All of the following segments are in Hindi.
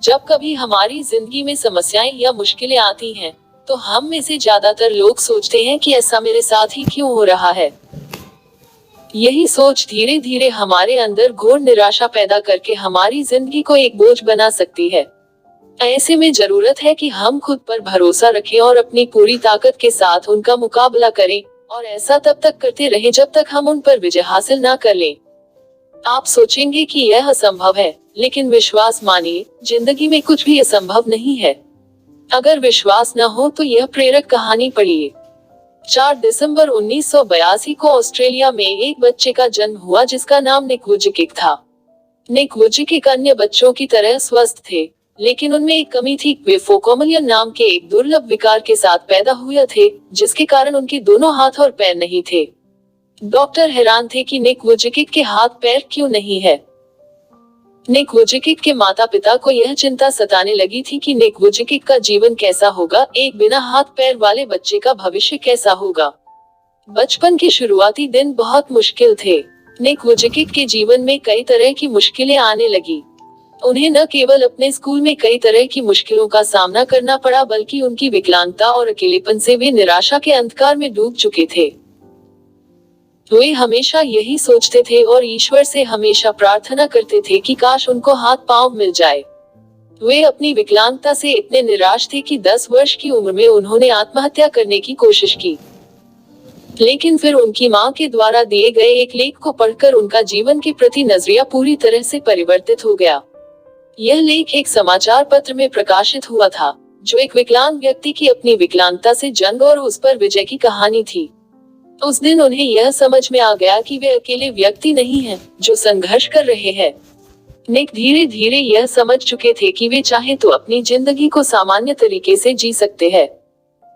जब कभी हमारी जिंदगी में समस्याएं या मुश्किलें आती हैं, तो हम में से ज्यादातर लोग सोचते हैं कि ऐसा मेरे साथ ही क्यों हो रहा है। यही सोच धीरे धीरे हमारे अंदर घोर निराशा पैदा करके हमारी जिंदगी को एक बोझ बना सकती है। ऐसे में जरूरत है कि हम खुद पर भरोसा रखें और अपनी पूरी ताकत के साथ उनका मुकाबला करें, और ऐसा तब तक करते रहें जब तक हम उन पर विजय हासिल ना कर लें। आप सोचेंगे कि यह असंभव है, लेकिन विश्वास मानिए, जिंदगी में कुछ भी असंभव नहीं है। अगर विश्वास न हो तो यह प्रेरक कहानी पढ़िए। 4 दिसंबर 1982 को ऑस्ट्रेलिया में एक बच्चे का जन्म हुआ जिसका नाम निक वुजिकिक था। निक वुजिकिक अन्य बच्चों की तरह स्वस्थ थे, लेकिन उनमें एक कमी थी। वे फोकोमलियन नाम के एक दुर्लभ विकार के साथ पैदा हुए थे, जिसके कारण उनके दोनों हाथ और पैर नहीं थे। डॉक्टर हैरान थे कि निक वुजिकिक के हाथ पैर क्यों नहीं है। निक वुजिकिक के माता पिता को यह चिंता सताने लगी थी कि निक वुजिकिक का जीवन कैसा होगा, एक बिना हाथ पैर वाले बच्चे का भविष्य कैसा होगा। बचपन के शुरुआती दिन बहुत मुश्किल थे। निक वुजिकिक के जीवन में कई तरह की मुश्किलें आने लगी। उन्हें न केवल अपने स्कूल में कई तरह की मुश्किलों का सामना करना पड़ा, बल्कि उनकी विकलांगता और अकेलेपन से वे निराशा के अंधकार में डूब चुके थे। वे हमेशा यही सोचते थे और ईश्वर से हमेशा प्रार्थना करते थे कि काश उनको हाथ पांव मिल जाए। वे अपनी विकलांगता से इतने निराश थे कि 10 वर्ष की उम्र में उन्होंने आत्महत्या करने की कोशिश की। लेकिन फिर उनकी मां के द्वारा दिए गए एक लेख को पढ़कर उनका जीवन के प्रति नजरिया पूरी तरह से परिवर्तित हो गया। यह लेख एक समाचार पत्र में प्रकाशित हुआ था, जो एक विकलांग व्यक्ति की अपनी विकलांगता से जंग और उस पर विजय की कहानी थी। उस दिन उन्हें यह समझ में आ गया कि वे अकेले व्यक्ति नहीं हैं, जो संघर्ष कर रहे हैं। निक धीरे धीरे यह समझ चुके थे कि वे चाहे तो अपनी जिंदगी को सामान्य तरीके से जी सकते हैं।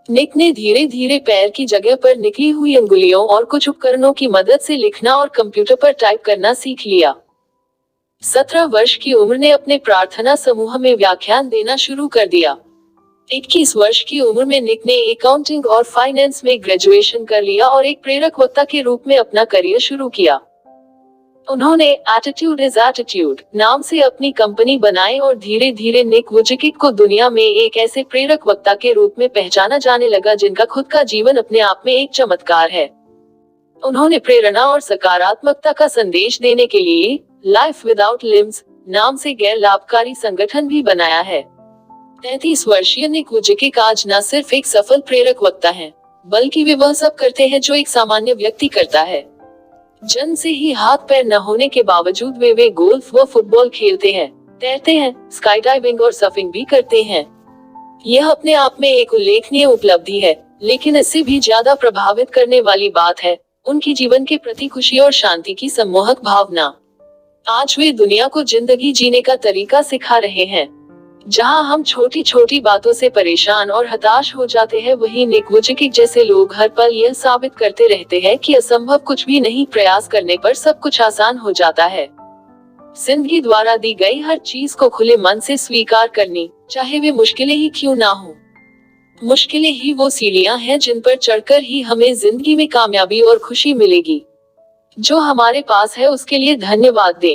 निक ने धीरे धीरे पैर की जगह पर निकली हुई अंगुलियों और कुछ उपकरणों की मदद से लिखना और कंप्यूटर पर टाइप करना सीख लिया। 17 वर्ष की उम्र ने अपने प्रार्थना समूह में व्याख्यान देना शुरू कर दिया। 21 वर्ष की उम्र में निक ने अकाउंटिंग और फाइनेंस में ग्रेजुएशन कर लिया और एक प्रेरक वक्ता के रूप में अपना करियर शुरू किया। उन्होंने एटीट्यूड इज एटीट्यूड नाम से अपनी कंपनी बनाई और धीरे धीरे निक वुजिकिक को दुनिया में एक ऐसे प्रेरक वक्ता के रूप में पहचाना जाने लगा जिनका खुद का जीवन अपने आप में एक चमत्कार है। उन्होंने प्रेरणा और सकारात्मकता का संदेश देने के लिए लाइफ विदाउट लिम्स नाम से गैर लाभकारी संगठन भी बनाया है। 33 वर्षीय निक वुजिकिक आज न सिर्फ एक सफल प्रेरक वक्ता हैं, बल्कि वे वह सब करते हैं जो एक सामान्य व्यक्ति करता है। जन्म से ही हाथ पैर न होने के बावजूद वे गोल्फ व फुटबॉल खेलते हैं, तैरते हैं, स्काई डाइविंग और सर्फिंग भी करते हैं। यह अपने आप में एक उल्लेखनीय उपलब्धि है, लेकिन इससे भी ज्यादा प्रभावित करने वाली बात है उनकी जीवन के प्रति खुशी और शांति की सम्मोहक भावना। आज वे दुनिया को जिंदगी जीने का तरीका सिखा रहे हैं। जहां हम छोटी छोटी बातों से परेशान और हताश हो जाते हैं, वहीं निक वुजिकिक जैसे लोग हर पल यह साबित करते रहते हैं कि असंभव कुछ भी नहीं, प्रयास करने पर सब कुछ आसान हो जाता है। जिंदगी द्वारा दी गई हर चीज को खुले मन से स्वीकार करनी, चाहे वे मुश्किलें ही क्यों ना हो। मुश्किलें ही वो सीढ़ियां हैं जिन पर चढ़कर ही हमें जिंदगी में कामयाबी और खुशी मिलेगी। जो हमारे पास है उसके लिए धन्यवाद दें।